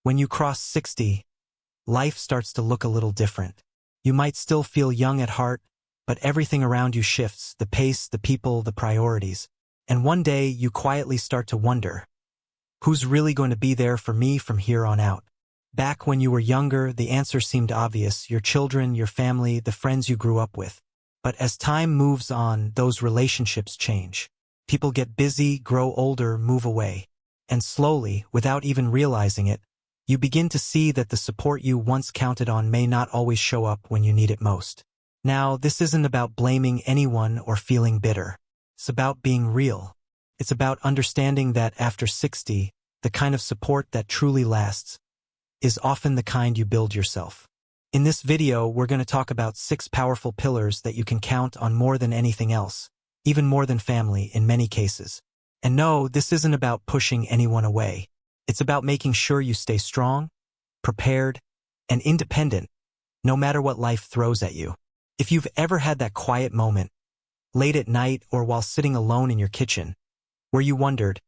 When you cross 60, life starts to look a little different. You might still feel young at heart, but everything around you shifts, the pace, the people, the priorities. And one day you quietly start to wonder, who's really going to be there for me from here on out? Back when you were younger, the answer seemed obvious: your children, your family, the friends you grew up with. But as time moves on, those relationships change. People get busy, grow older, move away. And slowly, without even realizing it, you begin to see that the support you once counted on may not always show up when you need it most. Now, this isn't about blaming anyone or feeling bitter. It's about being real. It's about understanding that after 60, the kind of support that truly lasts is often the kind you build yourself. In this video, we're going to talk about 6 powerful pillars that you can count on more than anything else, even more than family in many cases. And no, this isn't about pushing anyone away. It's about making sure you stay strong, prepared, and independent, no matter what life throws at you. If you've ever had that quiet moment, late at night or while sitting alone in your kitchen, where you wondered,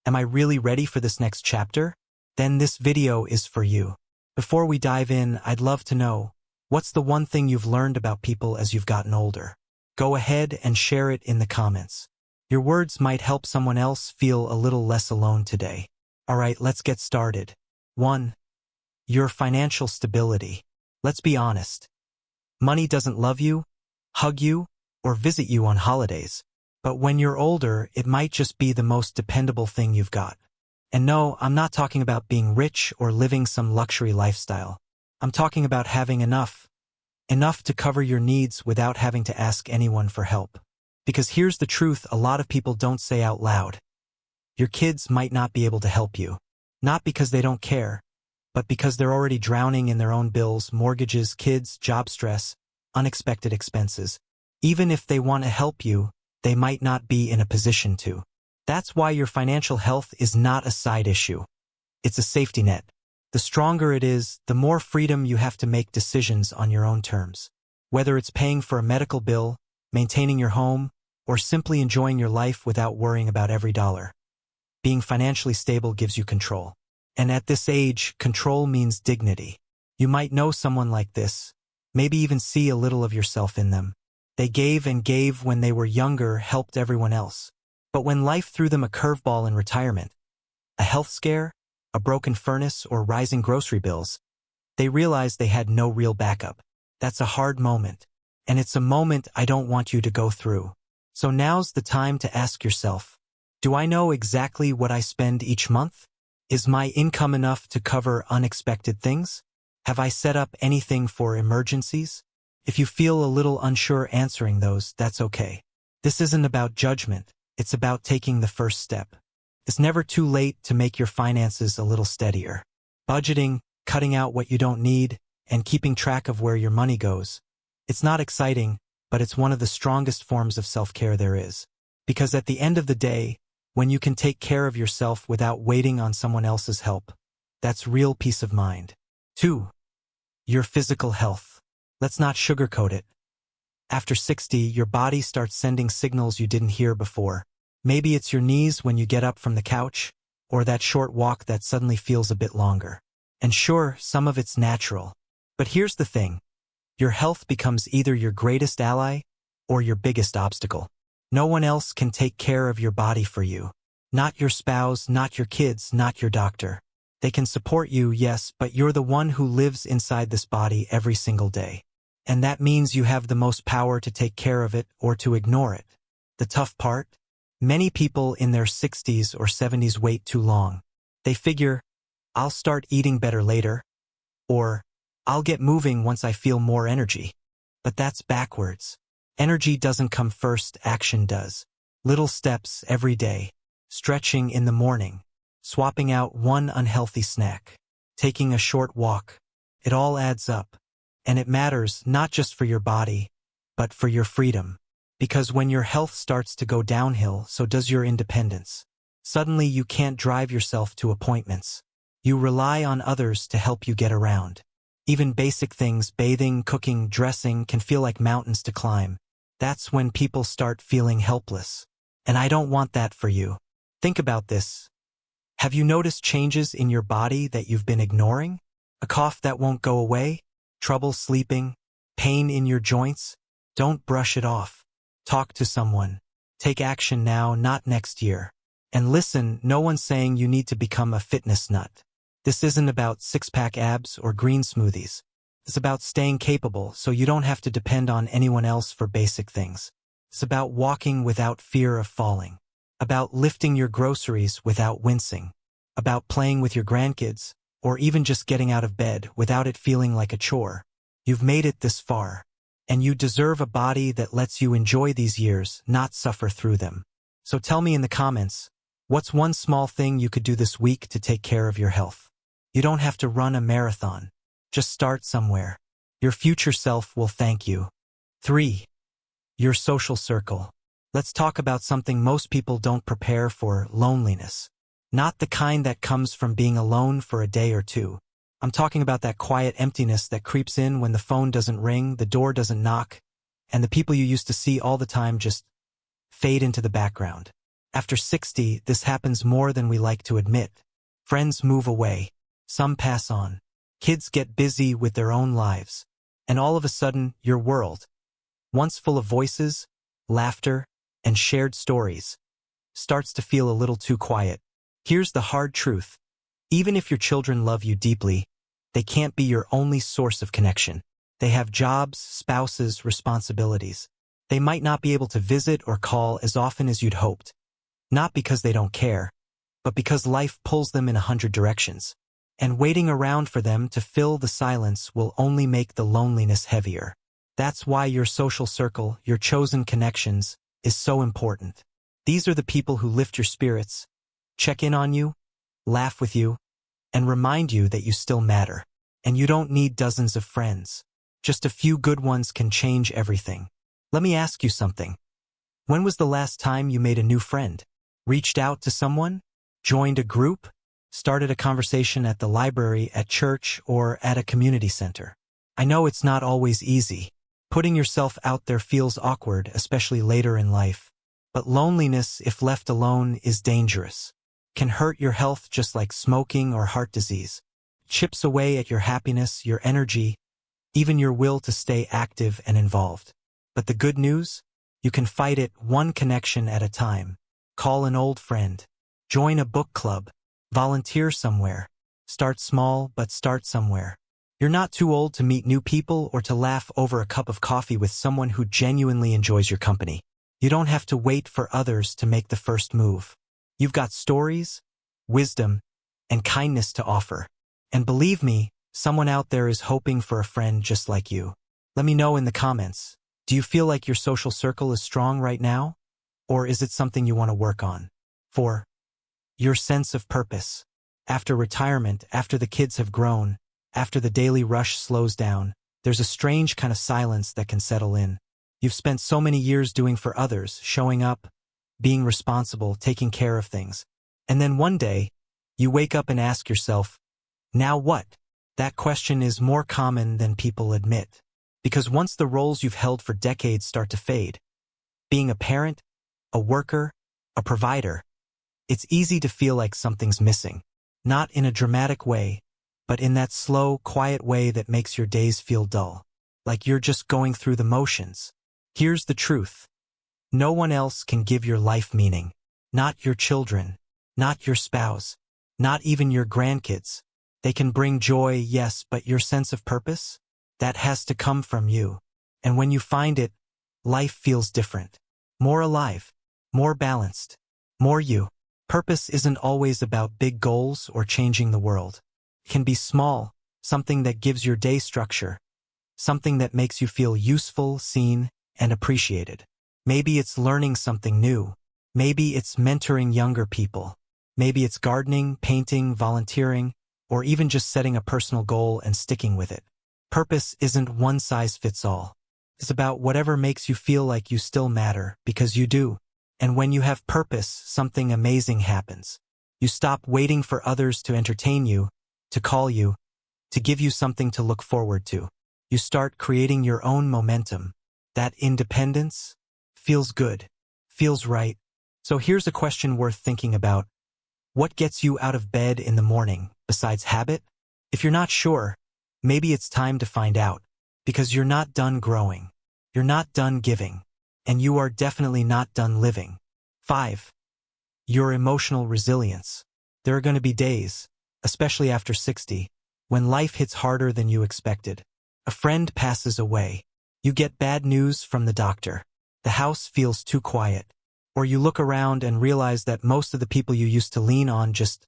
am I really ready for this next chapter? Then this video is for you. Before we dive in, I'd love to know, what's the one thing you've learned about people as you've gotten older? Go ahead and share it in the comments. Your words might help someone else feel a little less alone today. Alright, let's get started. 1. Your financial stability. Let's be honest. Money doesn't love you, hug you, or visit you on holidays. But when you're older, it might just be the most dependable thing you've got. And no, I'm not talking about being rich or living some luxury lifestyle. I'm talking about having enough to cover your needs without having to ask anyone for help. Because here's the truth a lot of people don't say out loud. Your kids might not be able to help you. Not because they don't care, but because they're already drowning in their own bills, mortgages, kids, job stress, unexpected expenses. Even if they want to help you, they might not be in a position to. That's why your financial health is not a side issue. It's a safety net. The stronger it is, the more freedom you have to make decisions on your own terms. Whether it's paying for a medical bill, maintaining your home, or simply enjoying your life without worrying about every dollar. Being financially stable gives you control. And at this age, control means dignity. You might know someone like this, maybe even see a little of yourself in them. They gave and gave when they were younger, helped everyone else. But when life threw them a curveball in retirement, a health scare, a broken furnace, or rising grocery bills, they realized they had no real backup. That's a hard moment. And it's a moment I don't want you to go through. So now's the time to ask yourself, do I know exactly what I spend each month? Is my income enough to cover unexpected things? Have I set up anything for emergencies? If you feel a little unsure answering those, that's okay. This isn't about judgment. It's about taking the first step. It's never too late to make your finances a little steadier. Budgeting, cutting out what you don't need, and keeping track of where your money goes. It's not exciting, but it's one of the strongest forms of self-care there is. Because at the end of the day, when you can take care of yourself without waiting on someone else's help, that's real peace of mind. 2. Your physical health. Let's not sugarcoat it. After 60, your body starts sending signals you didn't hear before. Maybe it's your knees when you get up from the couch, or that short walk that suddenly feels a bit longer. And sure, some of it's natural. But here's the thing. Your health becomes either your greatest ally or your biggest obstacle. No one else can take care of your body for you. Not your spouse, not your kids, not your doctor. They can support you, yes, but you're the one who lives inside this body every single day. And that means you have the most power to take care of it or to ignore it. The tough part? Many people in their 60s or 70s wait too long. They figure, I'll start eating better later, or I'll get moving once I feel more energy. But that's backwards. Energy doesn't come first, action does. Little steps every day. Stretching in the morning. Swapping out one unhealthy snack. Taking a short walk. It all adds up. And it matters not just for your body, but for your freedom. Because when your health starts to go downhill, so does your independence. Suddenly you can't drive yourself to appointments. You rely on others to help you get around. Even basic things, bathing, cooking, dressing, can feel like mountains to climb. That's when people start feeling helpless. And I don't want that for you. Think about this. Have you noticed changes in your body that you've been ignoring? A cough that won't go away? Trouble sleeping? Pain in your joints? Don't brush it off. Talk to someone. Take action now, not next year. And listen, no one's saying you need to become a fitness nut. This isn't about six-pack abs or green smoothies. It's about staying capable so you don't have to depend on anyone else for basic things. It's about walking without fear of falling. About lifting your groceries without wincing. About playing with your grandkids, or even just getting out of bed without it feeling like a chore. You've made it this far, and you deserve a body that lets you enjoy these years, not suffer through them. So tell me in the comments, what's one small thing you could do this week to take care of your health? You don't have to run a marathon. Just start somewhere. Your future self will thank you. 3. Your social circle. Let's talk about something most people don't prepare for: loneliness. Not the kind that comes from being alone for a day or two. I'm talking about that quiet emptiness that creeps in when the phone doesn't ring, the door doesn't knock, and the people you used to see all the time just fade into the background. After 60, this happens more than we like to admit. Friends move away. Some pass on. Kids get busy with their own lives. And all of a sudden, your world, once full of voices, laughter, and shared stories, starts to feel a little too quiet. Here's the hard truth. Even if your children love you deeply, they can't be your only source of connection. They have jobs, spouses, responsibilities. They might not be able to visit or call as often as you'd hoped. Not because they don't care, but because life pulls them in 100 directions. And waiting around for them to fill the silence will only make the loneliness heavier. That's why your social circle, your chosen connections, is so important. These are the people who lift your spirits, check in on you, laugh with you, and remind you that you still matter. And you don't need dozens of friends. Just a few good ones can change everything. Let me ask you something. When was the last time you made a new friend? Reached out to someone? Joined a group? Started a conversation at the library, at church, or at a community center? I know it's not always easy. Putting yourself out there feels awkward, especially later in life. But loneliness, if left alone, is dangerous. Can hurt your health just like smoking or heart disease. Chips away at your happiness, your energy, even your will to stay active and involved. But the good news? You can fight it one connection at a time. Call an old friend. Join a book club. Volunteer somewhere. Start small, but start somewhere. You're not too old to meet new people or to laugh over a cup of coffee with someone who genuinely enjoys your company. You don't have to wait for others to make the first move. You've got stories, wisdom, and kindness to offer. And believe me, someone out there is hoping for a friend just like you. Let me know in the comments. Do you feel like your social circle is strong right now? Or is it something you want to work on? 4. Your sense of purpose. After retirement, after the kids have grown, after the daily rush slows down, there's a strange kind of silence that can settle in. You've spent so many years doing for others, showing up, being responsible, taking care of things. And then one day, you wake up and ask yourself, now what? That question is more common than people admit. Because once the roles you've held for decades start to fade, being a parent, a worker, a provider, it's easy to feel like something's missing. Not in a dramatic way, but in that slow, quiet way that makes your days feel dull. Like you're just going through the motions. Here's the truth. No one else can give your life meaning. Not your children, not your spouse, not even your grandkids. They can bring joy, yes, but your sense of purpose? That has to come from you. And when you find it, life feels different. More alive, more balanced, more you. Purpose isn't always about big goals or changing the world. It can be small, something that gives your day structure, something that makes you feel useful, seen, and appreciated. Maybe it's learning something new. Maybe it's mentoring younger people. Maybe it's gardening, painting, volunteering, or even just setting a personal goal and sticking with it. Purpose isn't one size fits all. It's about whatever makes you feel like you still matter, because you do. And when you have purpose, something amazing happens. You stop waiting for others to entertain you, to call you, to give you something to look forward to. You start creating your own momentum. That independence feels good, feels right. So here's a question worth thinking about. What gets you out of bed in the morning, besides habit? If you're not sure, maybe it's time to find out, because you're not done growing. You're not done giving. And you are definitely not done living. 5. Your emotional resilience. There are going to be days, especially after 60, when life hits harder than you expected. A friend passes away. You get bad news from the doctor. The house feels too quiet. Or you look around and realize that most of the people you used to lean on just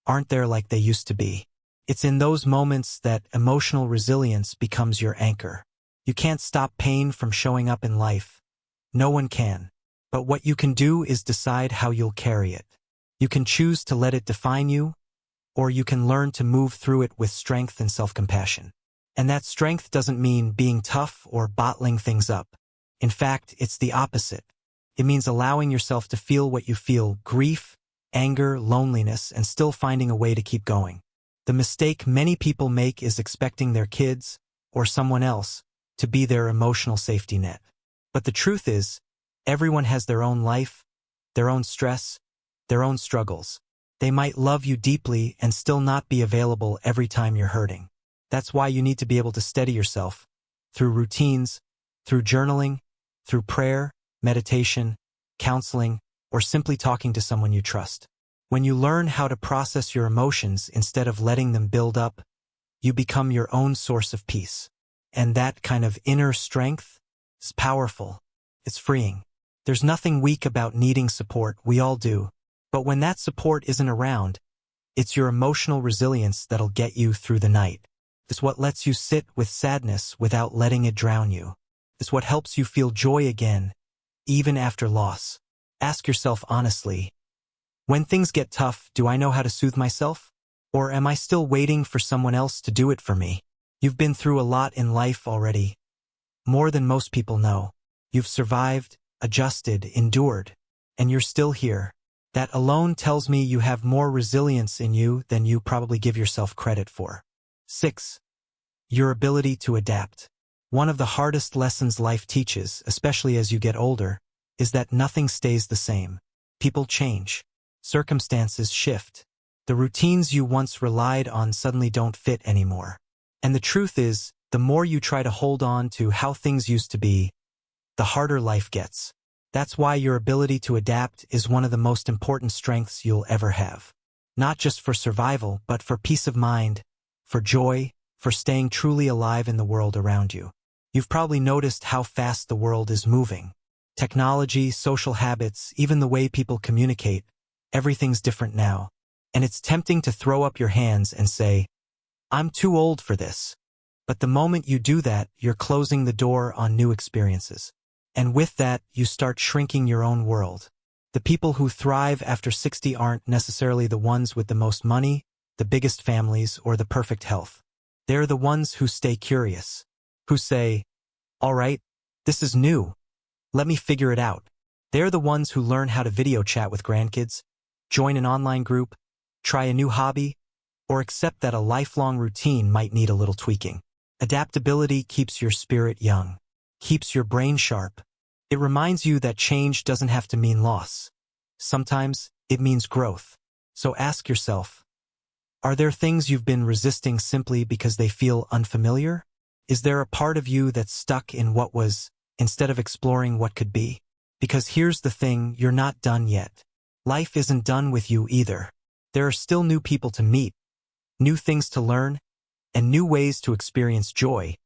aren't there like they used to be. It's in those moments that emotional resilience becomes your anchor. You can't stop pain from showing up in life. No one can. But what you can do is decide how you'll carry it. You can choose to let it define you, or you can learn to move through it with strength and self-compassion. And that strength doesn't mean being tough or bottling things up. In fact, it's the opposite. It means allowing yourself to feel what you feel, grief, anger, loneliness, and still finding a way to keep going. The mistake many people make is expecting their kids, or someone else, to be their emotional safety net. But the truth is, everyone has their own life, their own stress, their own struggles. They might love you deeply and still not be available every time you're hurting. That's why you need to be able to steady yourself through routines, through journaling, through prayer, meditation, counseling, or simply talking to someone you trust. When you learn how to process your emotions instead of letting them build up, you become your own source of peace. And that kind of inner strength is powerful. It's freeing. There's nothing weak about needing support, we all do. But when that support isn't around, it's your emotional resilience that'll get you through the night. It's what lets you sit with sadness without letting it drown you. It's what helps you feel joy again, even after loss. Ask yourself honestly, when things get tough, do I know how to soothe myself? Or am I still waiting for someone else to do it for me? You've been through a lot in life already. More than most people know. You've survived, adjusted, endured, and you're still here. That alone tells me you have more resilience in you than you probably give yourself credit for. 6. Your ability to adapt. One of the hardest lessons life teaches, especially as you get older, is that nothing stays the same. People change. Circumstances shift. The routines you once relied on suddenly don't fit anymore. And the truth is, the more you try to hold on to how things used to be, the harder life gets. That's why your ability to adapt is one of the most important strengths you'll ever have. Not just for survival, but for peace of mind, for joy, for staying truly alive in the world around you. You've probably noticed how fast the world is moving. Technology, social habits, even the way people communicate, everything's different now. And it's tempting to throw up your hands and say, I'm too old for this. But the moment you do that, you're closing the door on new experiences. And with that, you start shrinking your own world. The people who thrive after 60 aren't necessarily the ones with the most money, the biggest families, or the perfect health. They're the ones who stay curious, who say, all right, this is new. Let me figure it out. They're the ones who learn how to video chat with grandkids, join an online group, try a new hobby, or accept that a lifelong routine might need a little tweaking. Adaptability keeps your spirit young, keeps your brain sharp. It reminds you that change doesn't have to mean loss. Sometimes it means growth. So ask yourself, are there things you've been resisting simply because they feel unfamiliar? Is there a part of you that's stuck in what was, instead of exploring what could be? Because here's the thing, you're not done yet. Life isn't done with you either. There are still new people to meet, new things to learn, and new ways to experience joy,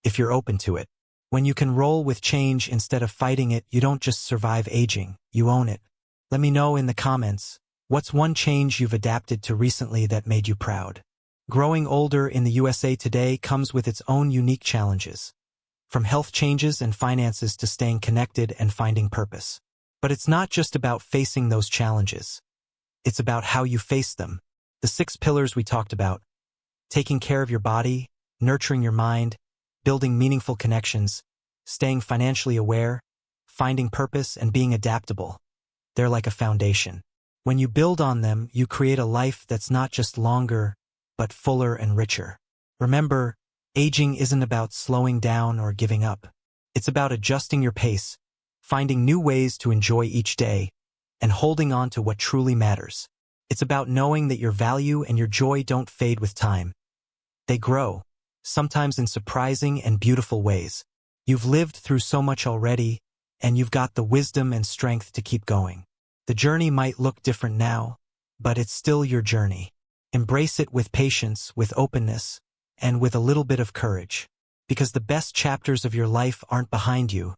if you're open to it. When you can roll with change instead of fighting it, you don't just survive aging, you own it. Let me know in the comments, what's one change you've adapted to recently that made you proud? Growing older in the USA today comes with its own unique challenges, from health changes and finances to staying connected and finding purpose. But it's not just about facing those challenges. It's about how you face them. The 6 pillars we talked about, taking care of your body, nurturing your mind, building meaningful connections, staying financially aware, finding purpose, and being adaptable. They're like a foundation. When you build on them, you create a life that's not just longer, but fuller and richer. Remember, aging isn't about slowing down or giving up. It's about adjusting your pace, finding new ways to enjoy each day, and holding on to what truly matters. It's about knowing that your value and your joy don't fade with time. They grow, sometimes in surprising and beautiful ways. You've lived through so much already, and you've got the wisdom and strength to keep going. The journey might look different now, but it's still your journey. Embrace it with patience, with openness, and with a little bit of courage. Because the best chapters of your life aren't behind you.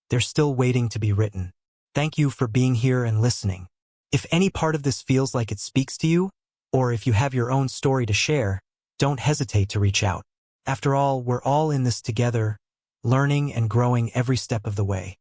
They're still waiting to be written. Thank you for being here and listening. If any part of this feels like it speaks to you, or if you have your own story to share, don't hesitate to reach out. After all, we're all in this together, learning and growing every step of the way.